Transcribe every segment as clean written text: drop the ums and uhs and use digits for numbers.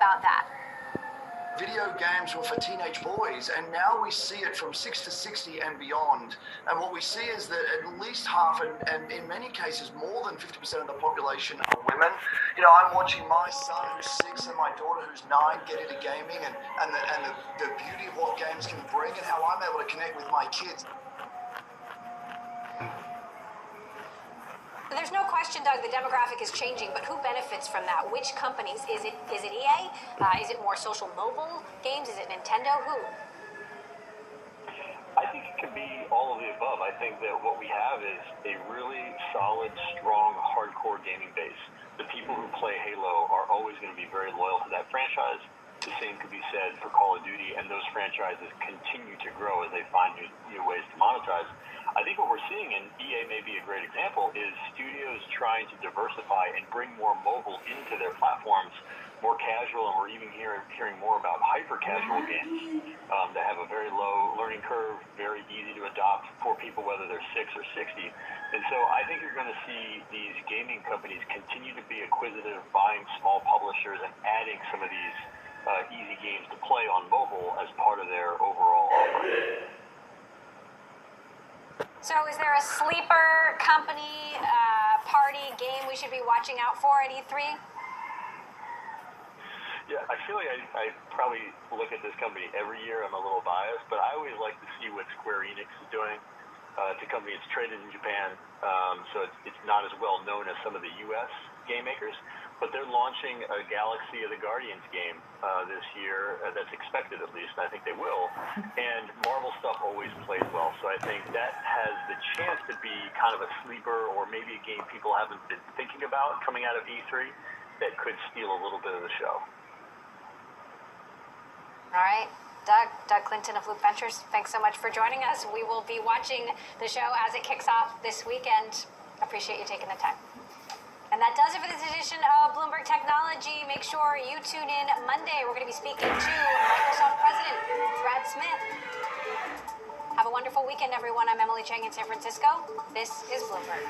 about that? Video games were for teenage boys, and now we see it from 6 to 60 and beyond. And what we see is that at least half, and in many cases more than 50% of the population are women. You know, I'm watching my son who's 6 and my daughter who's 9 get into gaming, and the beauty of what games can bring and how I'm able to connect with my kids. There's no question, Doug, the demographic is changing, but who benefits from that? Which companies? Is it EA? Is it more social mobile games? Is it Nintendo? Who? I think it can be all of the above. I think that what we have is a really solid, strong, hardcore gaming base. The people who play Halo are always going to be very loyal to that franchise. The same could be said for Call of Duty, and those franchises continue to grow as they find new ways to monetize. I think what we're seeing, and EA may be a great example, is studios trying to diversify and bring more mobile into their platforms, more casual, and we're even hearing more about hyper-casual games that have a very low learning curve, very easy to adopt for people, whether they're 6 or 60. And so I think you're going to see these gaming companies continue to be acquisitive, buying small publishers and adding some of these easy games to play on mobile as part of their overall offering. So is there a sleeper company, party, game we should be watching out for at E3? Yeah, I feel like I probably look at this company every year. I'm a little biased, but I always like to see what Square Enix is doing. It's a company that's traded in Japan, so it's not as well known as some of the U.S. game makers. But they're launching a Galaxy of the Guardians game this year. That's expected, at least, and I think they will. And Marvel stuff always plays well, so I think that has the chance to be kind of a sleeper, or maybe a game people haven't been thinking about coming out of E3 that could steal a little bit of the show. All right. Doug Clinton of Loop Ventures, thanks so much for joining us. We will be watching the show as it kicks off this weekend. Appreciate you taking the time. And that does it for this edition of Bloomberg Technology. Make sure you tune in Monday. We're going to be speaking to Microsoft President Brad Smith. Have a wonderful weekend, everyone. I'm Emily Chang in San Francisco. This is Bloomberg.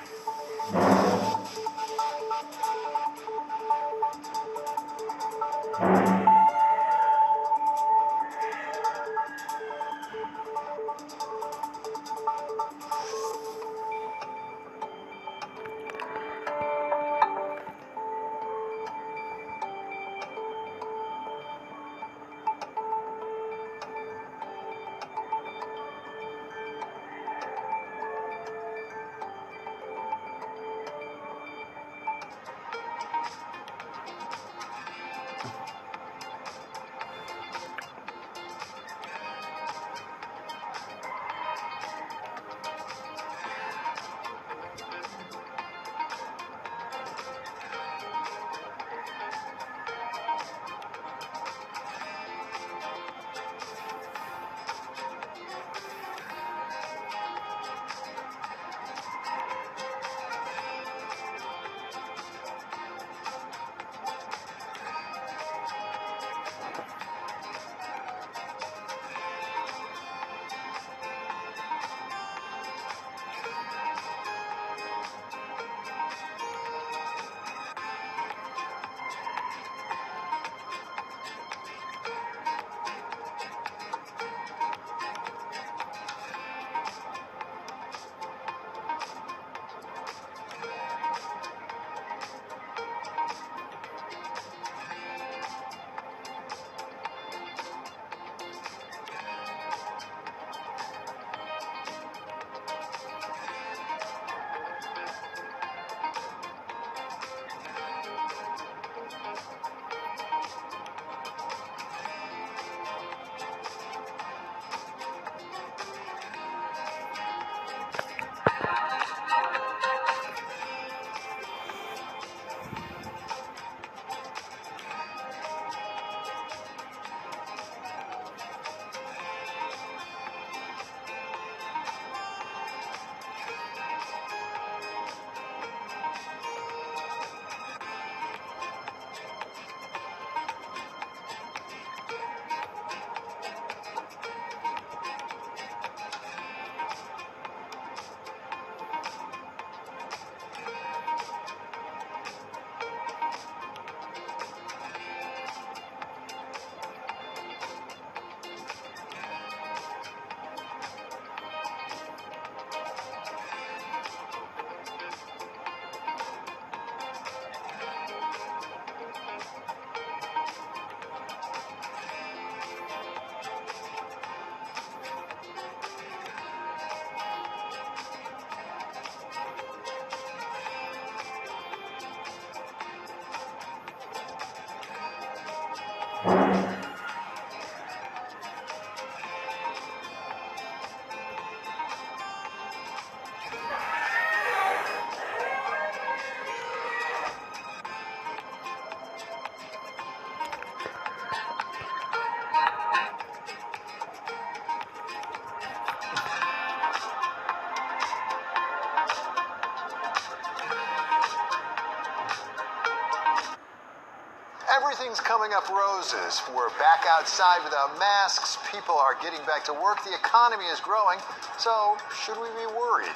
Everything's coming up roses. We're back outside without masks. People are getting back to work. The economy is growing. So, should we be worried?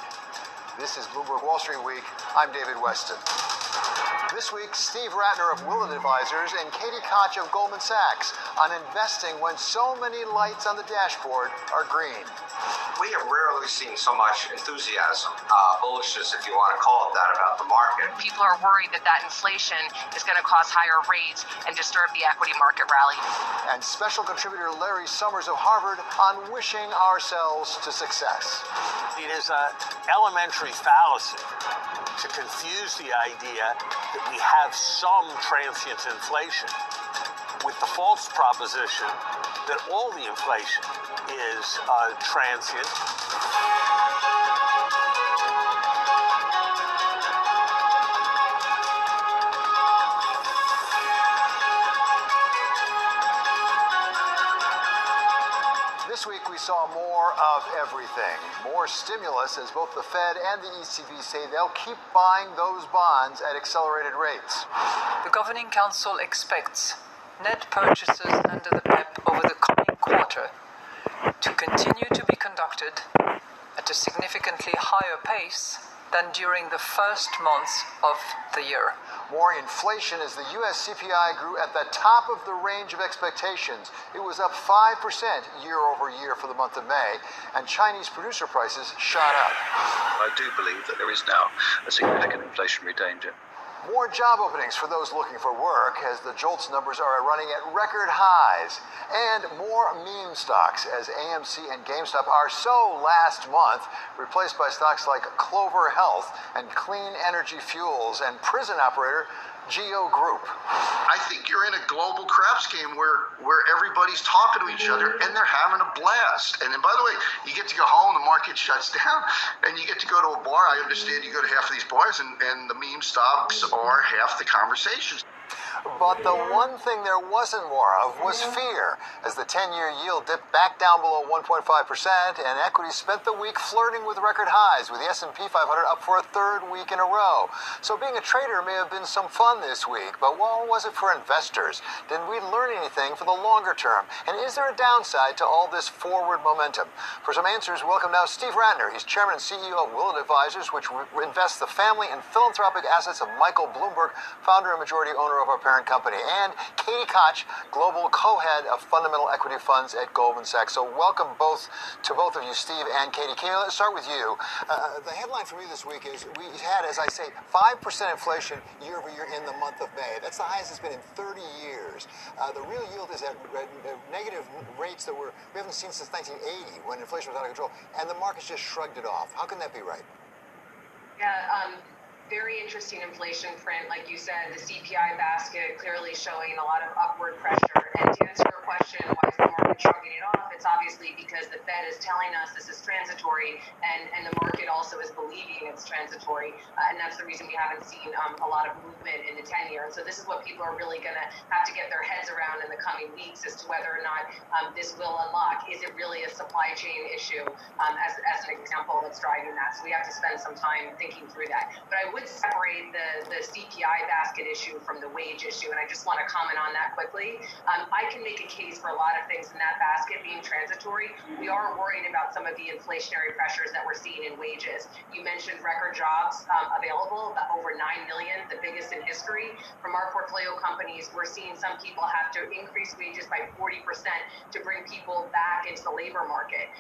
This is Bloomberg Wall Street Week. I'm David Weston. This week, Steve Ratner of Willett Advisors and Katie Koch of Goldman Sachs on investing when so many lights on the dashboard are green. We have rarely seen so much enthusiasm, bullishness, if you want to call it that, about the market. People are worried that inflation is going to cause higher rates and disturb the equity market rally. And special contributor Larry Summers of Harvard on wishing ourselves to success. It is an elementary fallacy to confuse the idea that we have some transient inflation with the false proposition that all the inflation is transient. This week we saw more of everything. More stimulus as both the Fed and the ECB say they'll keep buying those bonds at accelerated rates. The Governing Council expects net purchases under the PEP over the coming quarter to continue to be conducted at a significantly higher pace than during the first months of the year. More inflation as the U.S. CPI grew at the top of the range of expectations. It was up 5% year over year for the month of May, and Chinese producer prices shot up. I do believe that there is now a significant inflationary danger. More job openings for those looking for work as the JOLTS numbers are running at record highs. And more meme stocks as AMC and GameStop are so last month, replaced by stocks like Clover Health and Clean Energy Fuels and prison operator Geo Group. I think you're in a global craps game where everybody's talking to each other and they're having a blast. And then, by the way, you get to go home, the market shuts down, and you get to go to a bar. I understand you go to half of these bars, and the meme stocks are half the conversations. But the one thing there wasn't more of was fear, as the 10-year yield dipped back down below 1.5%, and equities spent the week flirting with record highs, with the S&P 500 up for a third week in a row. So being a trader may have been some fun this week, but what was it for investors? Did we learn anything for the longer term? And is there a downside to all this forward momentum? For some answers, welcome now Steve Ratner. He's chairman and CEO of Willett Advisors, which invests the family and philanthropic assets of Michael Bloomberg, founder and majority owner of our parent company, and Katie Koch, global co-head of fundamental equity funds at Goldman Sachs. So welcome both of you, Steve and Katie. Katie, let's start with you. The headline for me this week is we had, as I say, 5% inflation year over year in the month of May. That's the highest it's been in 30 years. The real yield is at negative rates that we haven't seen since 1980 when inflation was out of control, and the markets just shrugged it off. How can that be right? Yeah, very interesting inflation print. Like you said, the CPI basket clearly showing a lot of upward pressure. And to answer your question, why is the market shrugging it off? It's obviously because the Fed is telling us this is transitory, and the market also is believing it's transitory. And that's the reason we haven't seen a lot of movement in the 10-year. And so this is what people are really going to have to get their heads around in the coming weeks as to whether or not this will unlock. Is it really a supply chain issue, as an example, that's driving that? So we have to spend some time thinking through that. But I would separate the CPI basket issue from the wage issue, and I just want to comment on that quickly. I can make a case for a lot of things in that basket being transitory. We are worried about some of the inflationary pressures that we're seeing in wages. You mentioned record jobs available, over 9 million, the biggest in history. From our portfolio companies, we're seeing some people have to increase wages by 40% to bring people back into the labor market.